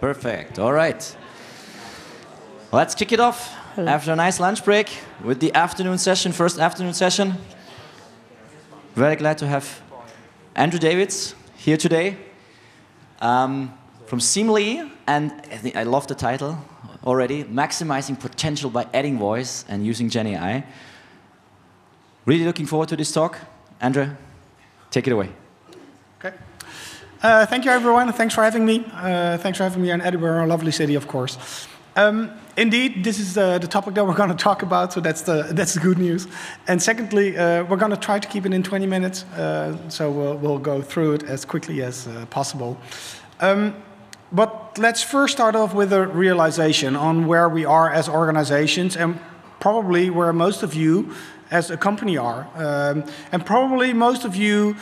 Perfect. All right. Let's kick it off after a nice lunch break with the afternoon session, first afternoon session. Very glad to have Endre Davids here today from Maximally, and I love the title already, Maximizing Potential by Adding Voice and Using Gen AI. Really looking forward to this talk. Endre, take it away. Okay. Thank you, everyone. Thanks for having me. Thanks for having me in Edinburgh, a lovely city, of course. Indeed, this is the topic that we're going to talk about, so that's the good news. And secondly, we're going to try to keep it in 20 minutes, so we'll go through it as quickly as possible. But let's first start off with a realization on where we are as organizations, and probably where most of you as a company are. And probably most of you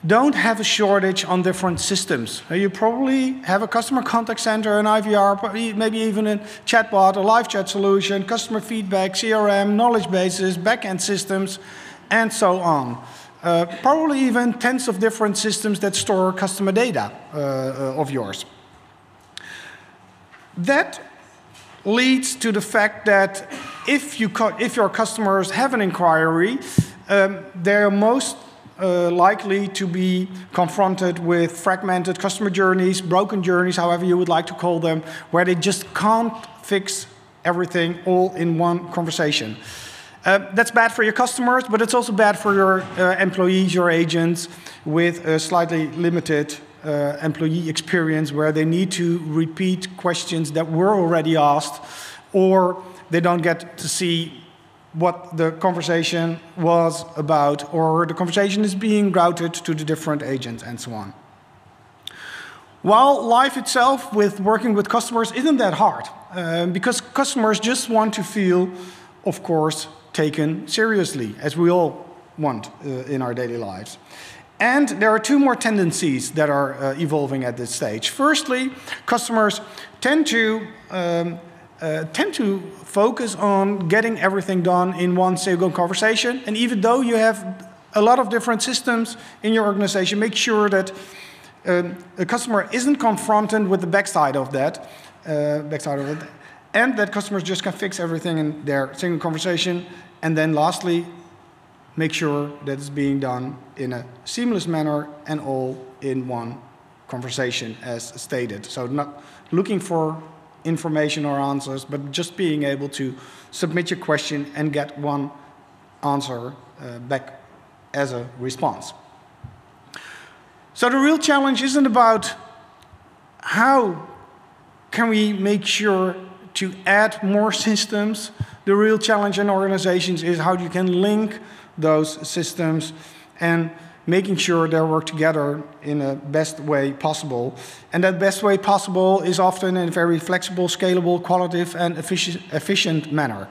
don't have a shortage on different systems. You probably have a customer contact center, an IVR, maybe even a chatbot, a live chat solution, customer feedback, CRM, knowledge bases, backend systems, and so on. Probably even tens of different systems that store customer data of yours. That leads to the fact that if your customers have an inquiry, they're most likely to be confronted with fragmented customer journeys, broken journeys, however you would like to call them, where they just can't fix everything all in one conversation. That's bad for your customers, but it's also bad for your employees, your agents, with a slightly limited employee experience where they need to repeat questions that were already asked, or they don't get to see what the conversation was about, or the conversation is being routed to the different agents, and so on. While life itself with working with customers isn't that hard, because customers just want to feel, of course, taken seriously, as we all want in our daily lives. And there are two more tendencies that are evolving at this stage. Firstly, customers tend to focus on getting everything done in one single conversation. And even though you have a lot of different systems in your organization, make sure that the customer isn't confronted with the backside of that, and that customers just can fix everything in their single conversation. And then lastly, make sure that it's being done in a seamless manner and all in one conversation as stated. So not looking for information or answers, but just being able to submit your question and get one answer back as a response. So the real challenge isn't about how can we make sure to add more systems. The real challenge in organizations is how you can link those systems and making sure they work together in the best way possible. And that best way possible is often in a very flexible, scalable, qualitative, and efficient manner.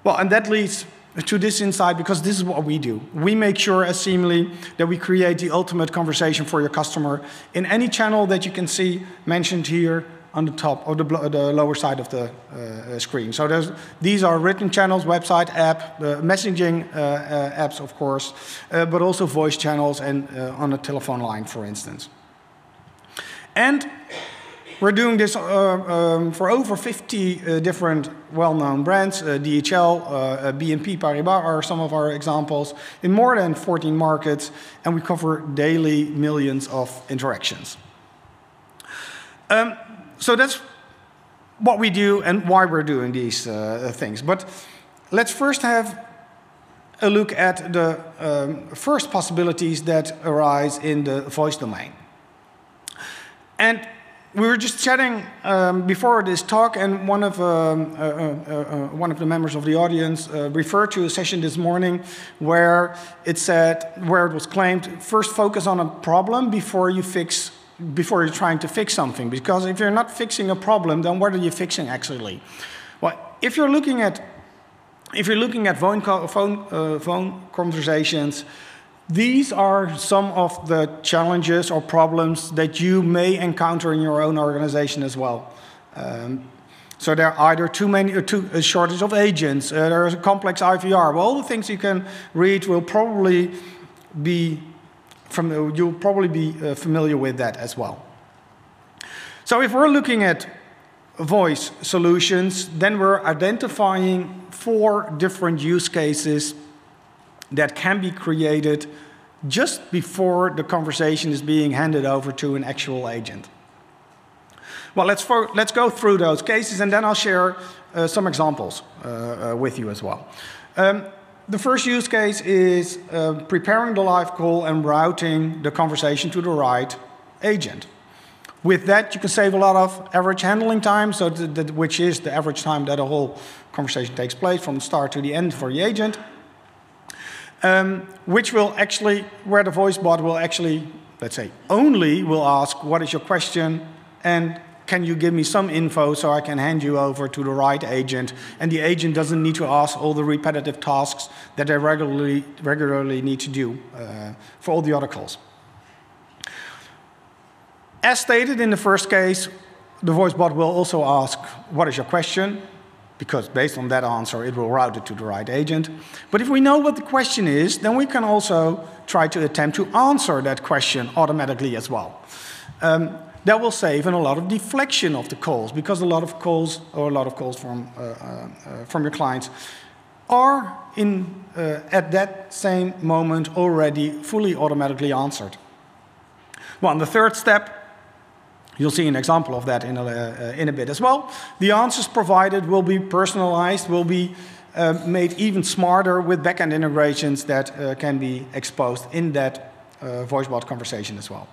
Well, and that leads to this insight, because this is what we do. We make sure as Seamly that we create the ultimate conversation for your customer in any channel that you can see mentioned here on the top or the lower side of the screen. So these are written channels, website, app, messaging apps, of course, but also voice channels and on a telephone line, for instance. And we're doing this for over 50 different well-known brands. DHL, BNP Paribas are some of our examples, in more than 14 markets, and we cover daily millions of interactions. So that's what we do and why we're doing these things. But let's first have a look at the first possibilities that arise in the voice domain. And we were just chatting before this talk, and one of the members of the audience referred to a session this morning where it was claimed, first focus on a problem before you're trying to fix something. Because if you're not fixing a problem, then what are you fixing actually? Well, if you're looking at phone conversations, these are some of the challenges or problems that you may encounter in your own organization as well. So there are either a shortage of agents, there's a complex IVR. Well, all the things you can read will probably be you'll probably be familiar with that as well. So if we're looking at voice solutions, then we're identifying 4 different use cases that can be created just before the conversation is being handed over to an actual agent. Well, let's go through those cases, and then I'll share some examples with you as well. The first use case is preparing the live call and routing the conversation to the right agent. With that, you can save a lot of average handling time, so which is the average time that a whole conversation takes place from the start to the end for the agent. Which will actually, where the voice bot will actually, let's say, only will ask, what is your question, and can you give me some info so I can hand you over to the right agent, and the agent doesn't need to ask all the repetitive tasks that they regularly need to do for all the other calls. As stated in the first case, the voice bot will also ask, what is your question? Because based on that answer, it will route it to the right agent. But if we know what the question is, then we can also try to attempt to answer that question automatically as well. That will save a lot of deflection of the calls, because a lot of calls from your clients are at that same moment already fully automatically answered. Well, in the third step, you'll see an example of that in a bit as well. The answers provided will be personalized, will be made even smarter with backend integrations that can be exposed in that voice bot conversation as well.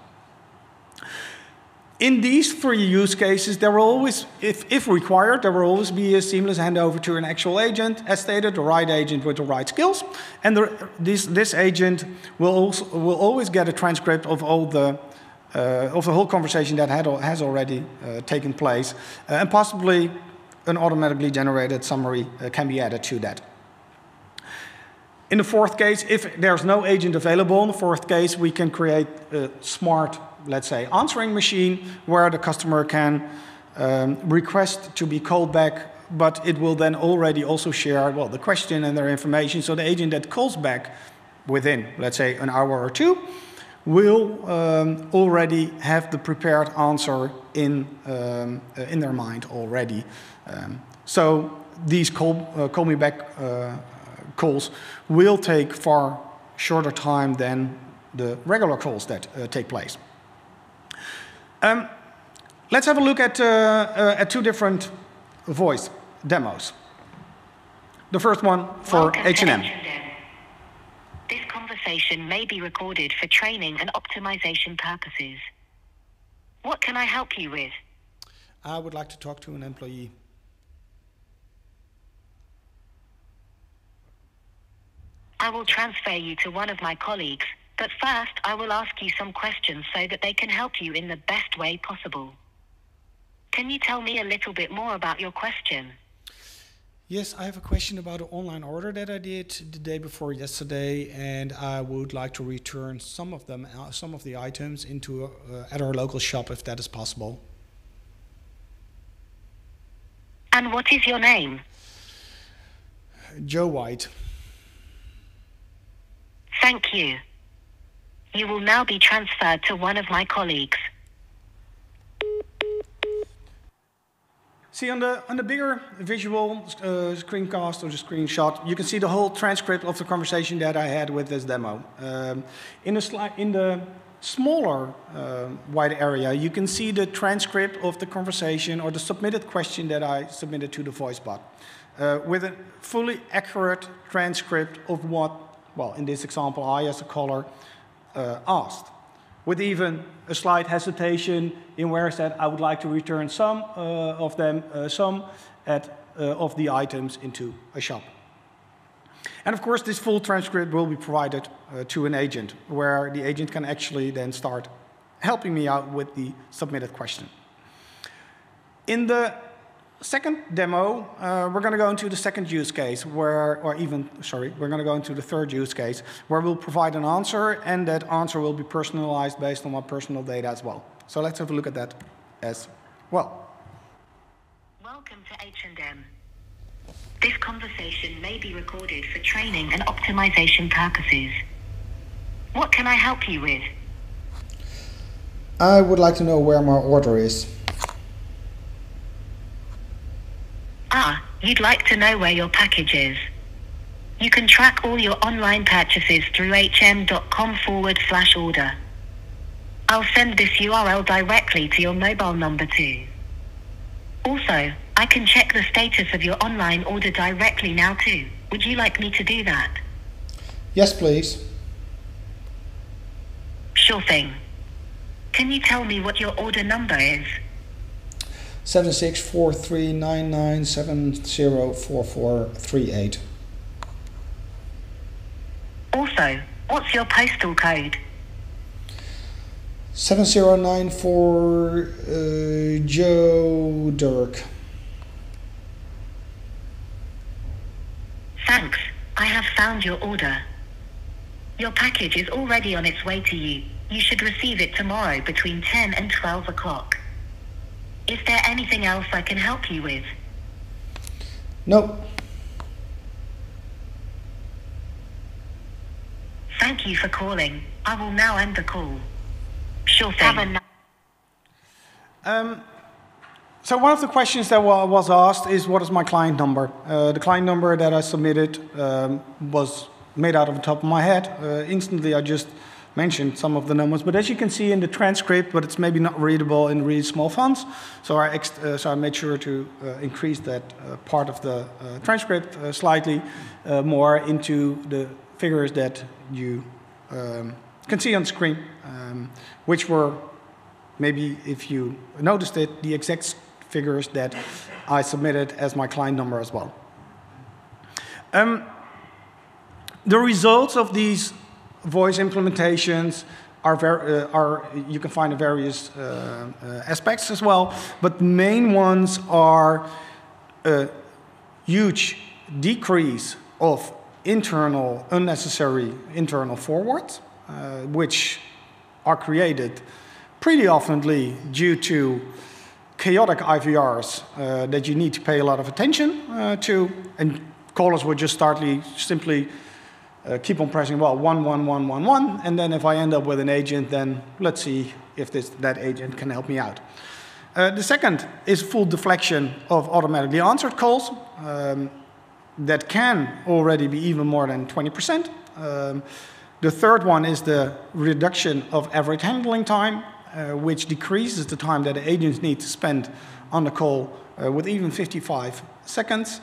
In these 3 use cases, there will always, if required, there will always be a seamless handover to an actual agent, as stated, the right agent with the right skills, and this agent will always get a transcript of all the whole conversation that has already taken place, and possibly an automatically generated summary can be added to that. In the fourth case, if there's no agent available, in the fourth case, we can create a smart, let's say, answering machine where the customer can request to be called back, but it will then already also share, well, the question and their information, so the agent that calls back within, let's say, an hour or 2, will already have the prepared answer in their mind already. So these call me back calls will take far shorter time than the regular calls that take place. Let's have a look at 2 different voice demos. The first one for H&M. This conversation may be recorded for training and optimization purposes. What can I help you with? I would like to talk to an employee. I will transfer you to one of my colleagues, but first I will ask you some questions so that they can help you in the best way possible. Can you tell me a little bit more about your question? Yes, I have a question about an online order that I did the day before yesterday, and I would like to return some of the items into at our local shop, if that is possible. And what is your name? Joe White. Thank you. You will now be transferred to one of my colleagues. See, on the bigger visual screencast or the screenshot, you can see the whole transcript of the conversation that I had with this demo. In the smaller wide area, you can see the transcript of the conversation or the submitted question that I submitted to the voice bot, with a fully accurate transcript of what, well, in this example, I as a caller asked, with even a slight hesitation in where I said I would like to return some of the items into a shop. And of course, this full transcript will be provided to an agent, where the agent can actually then start helping me out with the submitted question. In the second demo, we're going to go into the second use case, we're going to go into the third use case, where we'll provide an answer, and that answer will be personalized based on my personal data as well. So let's have a look at that as well. Welcome to H&M. This conversation may be recorded for training and optimization purposes. What can I help you with? I would like to know where my order is. You'd like to know where your package is. You can track all your online purchases through hm.com/order. I'll send this URL directly to your mobile number too. Also, I can check the status of your online order directly now too. Would you like me to do that? Yes, please. Sure thing. Can you tell me what your order number is? 764399704438. Also, what's your postal code? 7094 Joe Dirk. Thanks. I have found your order. Your package is already on its way to you. You should receive it tomorrow between 10 and 12 o'clock. Is there anything else I can help you with? No. Thank you for calling. I will now end the call. Sure thing. So one of the questions that was asked is, what is my client number? The client number that I submitted was made out of the top of my head. Instantly I just mentioned some of the numbers, but as you can see in the transcript, but it's maybe not readable in really small fonts, so I made sure to increase that part of the transcript slightly more into the figures that you can see on screen, which were, maybe if you noticed it, the exact figures that I submitted as my client number as well. The results of these voice implementations you can find in various aspects as well, but the main ones are a huge decrease of unnecessary internal forwards, which are created pretty oftenly due to chaotic IVRs that you need to pay a lot of attention to, and callers would just simply keep on pressing, well, 11111, and then if I end up with an agent, then let's see if that agent can help me out. The second is full deflection of automatically answered calls. That can already be even more than 20%. The third one is the reduction of average handling time, which decreases the time that the agents need to spend on the call with even 55 seconds.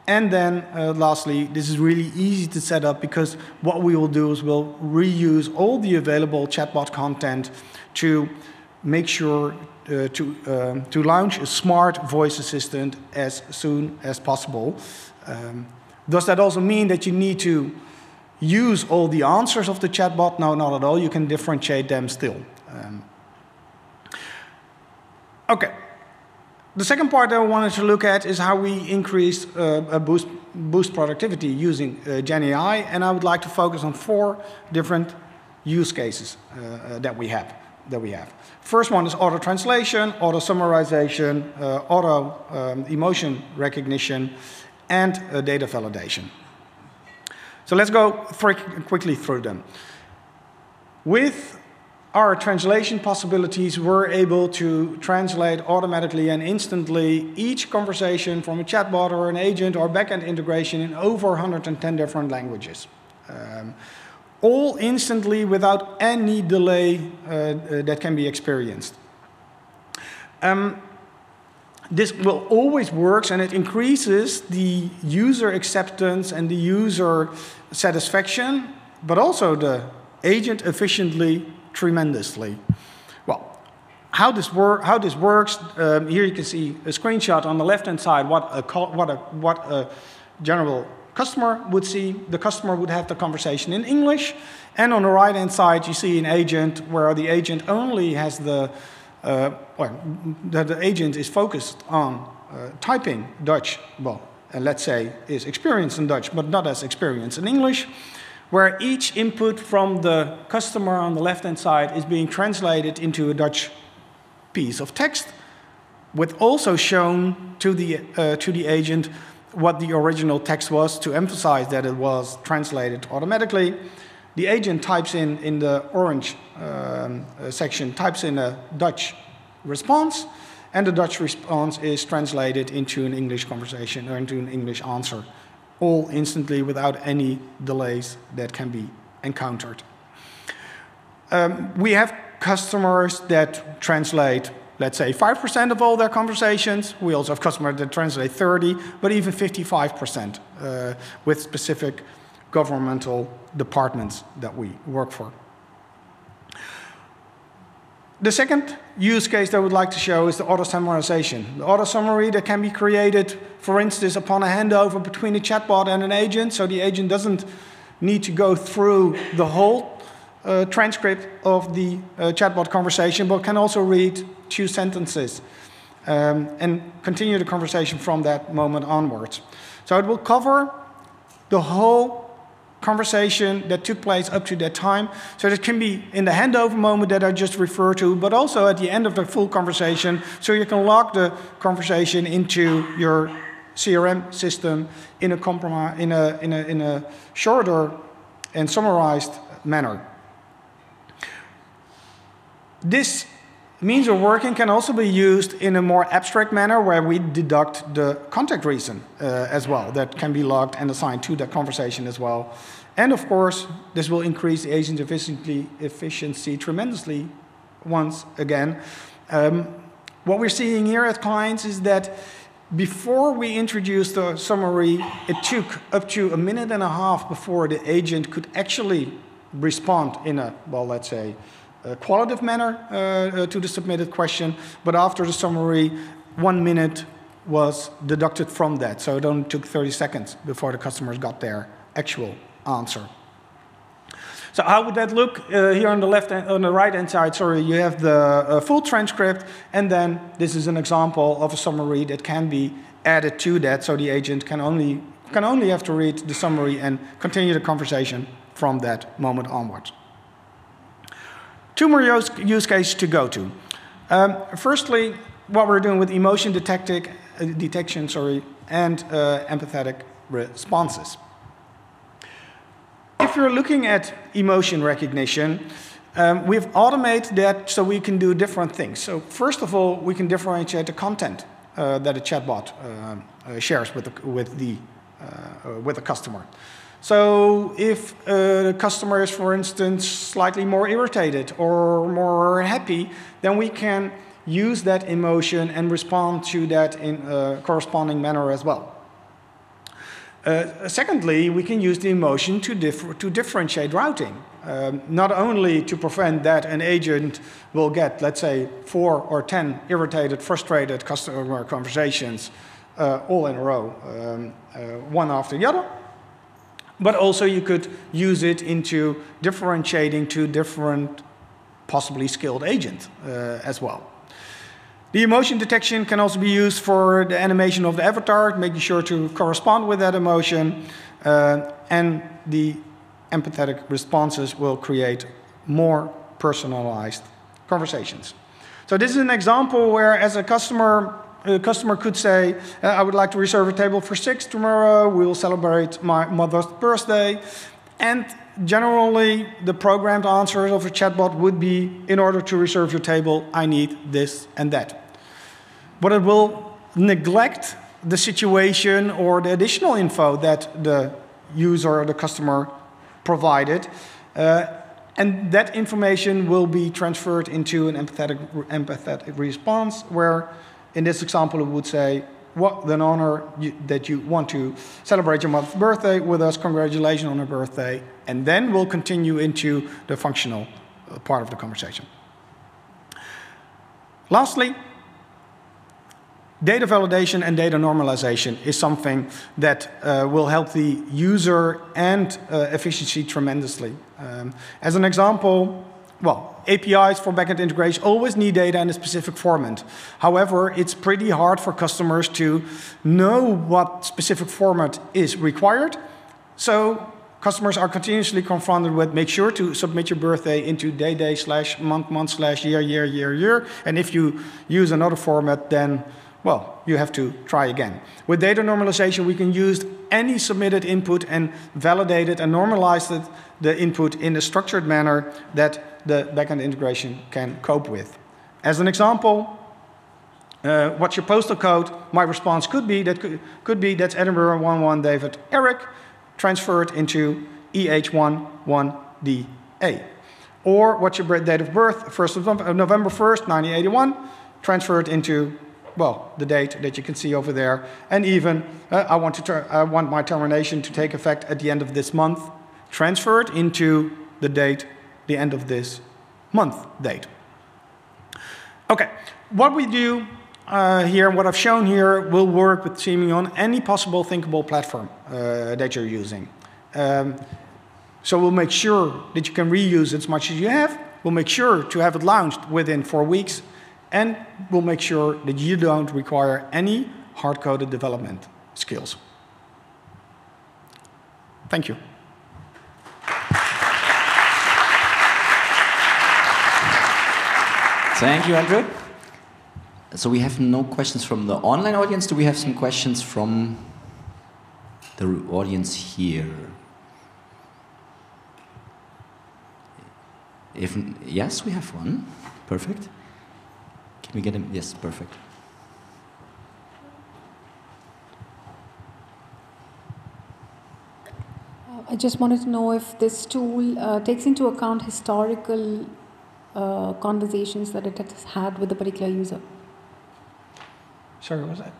And then lastly, this is really easy to set up, because what we will do is we'll reuse all the available chatbot content to make sure to launch a smart voice assistant as soon as possible. Does that also mean that you need to use all the answers of the chatbot? No, not at all. You can differentiate them still. Okay. The second part that I wanted to look at is how we increase boost productivity using Gen AI, and I would like to focus on 4 different use cases that we have. First one is auto translation, auto summarization, auto emotion recognition, and data validation. So let's go quickly through them. With our translation possibilities, we're able to translate automatically and instantly each conversation from a chatbot or an agent or backend integration in over 110 different languages. All instantly without any delay that can be experienced. This will always work, and it increases the user acceptance and the user satisfaction, but also the agent efficiently tremendously. Well, how this works, here you can see a screenshot on the left-hand side what a general customer would see. The customer would have the conversation in English, and on the right-hand side you see an agent where the agent only has the agent is focused on typing Dutch, well, and let's say is experienced in Dutch, but not as experienced in English, where each input from the customer on the left-hand side is being translated into a Dutch piece of text, with also shown to the agent what the original text was to emphasize that it was translated automatically. The agent types in the orange section, types in a Dutch response, and the Dutch response is translated into an English conversation or into an English answer, all instantly without any delays that can be encountered. We have customers that translate, let's say, 5% of all their conversations. We also have customers that translate 30, but even 55% with specific governmental departments that we work for. The second use case that I would like to show is the auto-summarization. The auto-summary that can be created, for instance, upon a handover between a chatbot and an agent, so the agent doesn't need to go through the whole transcript of the chatbot conversation, but can also read 2 sentences and continue the conversation from that moment onwards. So it will cover the whole conversation that took place up to that time. So it can be in the handover moment that I just referred to, but also at the end of the full conversation, so you can log the conversation into your CRM system in a shorter and summarized manner. This means of working can also be used in a more abstract manner where we deduct the contact reason as well. That can be logged and assigned to that conversation as well. And of course, this will increase the agent efficiency tremendously once again. What we're seeing here at clients is that before we introduced the summary, it took up to 1.5 minutes before the agent could actually respond in a, well, let's say, a qualitative manner to the submitted question. But after the summary, 1 minute was deducted from that. So it only took 30 seconds before the customers got their actual answer. So how would that look? Here on the left and on the right hand side, sorry, you have the full transcript, and then this is an example of a summary that can be added to that, so the agent can only have to read the summary and continue the conversation from that moment onwards. 2 more use cases to go to. Firstly, what we're doing with emotion detection, and empathetic responses. If you're looking at emotion recognition, we've automated that so we can do different things. So first of all, we can differentiate the content that a chatbot shares with the customer. So if the customer is, for instance, slightly more irritated or more happy, then we can use that emotion and respond to that in a corresponding manner as well. Secondly, we can use the emotion to differentiate routing, not only to prevent that an agent will get, let's say, 4 or 10 irritated, frustrated customer conversations all in a row, one after the other, but also you could use it into differentiating two different, possibly skilled agents as well. The emotion detection can also be used for the animation of the avatar, making sure to correspond with that emotion, and the empathetic responses will create more personalized conversations. So this is an example where, as a customer could say, I would like to reserve a table for 6 tomorrow, we will celebrate my mother's birthday, and generally the programmed answer of a chatbot would be, in order to reserve your table, I need this and that. But it will neglect the situation or the additional info that the user or the customer provided, and that information will be transferred into an empathetic response, where in this example it would say, what an honor that you want to celebrate your mother's birthday with us, congratulations on her birthday, and then we'll continue into the functional part of the conversation. Lastly, data validation and data normalization is something that will help the user and efficiency tremendously. As an example, well, APIs for backend integration always need data in a specific format. However, it's pretty hard for customers to know what specific format is required. So customers are continuously confronted with, make sure to submit your birthday into day/month/year. And if you use another format, then, well, you have to try again. With data normalization, we can use any submitted input and validate it and normalize it, the input in a structured manner that the backend integration can cope with. As an example, What's your postal code? My response could be that's Edinburgh 11 David Eric, transferred into EH11DA. Or what's your date of birth? 1st of November 1st, 1981, transferred into, well, the date that you can see over there. And even I want my termination to take effect at the end of this month, transferred into the date, the end of this month date. Okay, what we do here, what I've shown here, will work with Seeming on any possible thinkable platform that you're using. So we'll make sure that you can reuse as much as you have. We'll make sure to have it launched within 4 weeks. And we'll make sure that you don't require any hard-coded development skills. Thank you. Thank you, Endre. So we have no questions from the online audience. Do we have some questions from the audience here? Yes, we have one. Perfect. Can we get him? Yes, perfect. I just wanted to know if this tool takes into account historical conversations that it has had with a particular user. Sorry, what was that?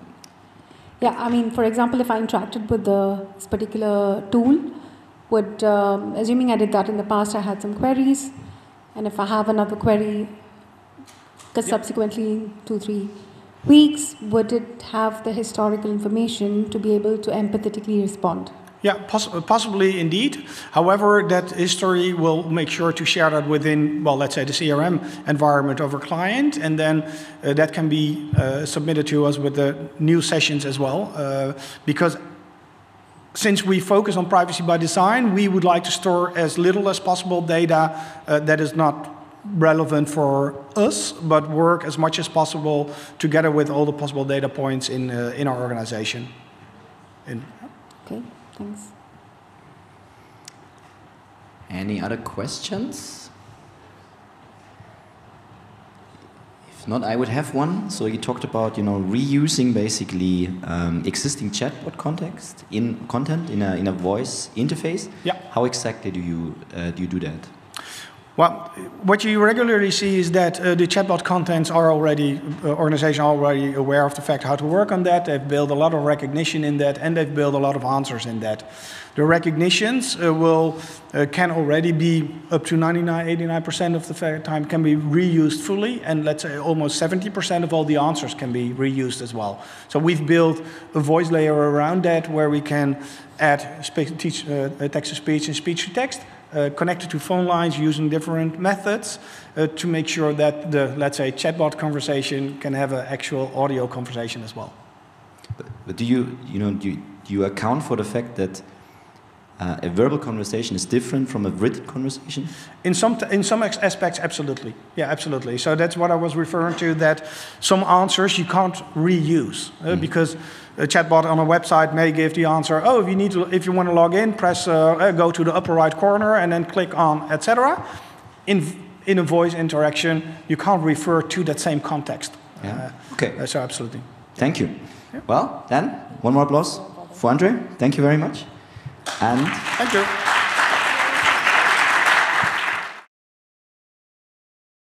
Yeah, I mean, for example, if I interacted with this particular tool, assuming I did that in the past, I had some queries, and if I have another query, because subsequently 2-3 weeks, would it have the historical information to be able to empathetically respond? Yeah, possibly indeed. However, that history will make sure to share that within, well, let's say the CRM environment of our client, and then that can be submitted to us with the new sessions as well. Because since we focus on privacy by design, we would like to store as little as possible data that is not relevant for us, but work as much as possible together with all the possible data points in our organization. Okay. Thanks. Any other questions? If not, I would have one. So you talked about, reusing basically existing chatbot content in a voice interface. Yeah. How exactly do you do that? Well, what you regularly see is that the chatbot contents are already, organizations are already aware of the fact how to work on that. They've built a lot of recognition in that, and they've built a lot of answers in that. The recognitions can already be up to 89% of the time can be reused fully, and let's say almost 70% of all the answers can be reused as well. So we've built a voice layer around that where we can add text-to-speech and speech-to-text. Connected to phone lines using different methods to make sure that the, let's say, chatbot conversation can have an actual audio conversation as well. But do you account for the fact that a verbal conversation is different from a written conversation? In some aspects, absolutely. Yeah, absolutely. So that's what I was referring to, that some answers you can't reuse because a chatbot on a website may give the answer, oh, if you want to log in, press, go to the upper right corner and then click on, etc. In a voice interaction, you can't refer to that same context. Yeah. Okay. So absolutely. Thank you. Yeah. Well, then, one more applause for Endre. Thank you very much. And thank you.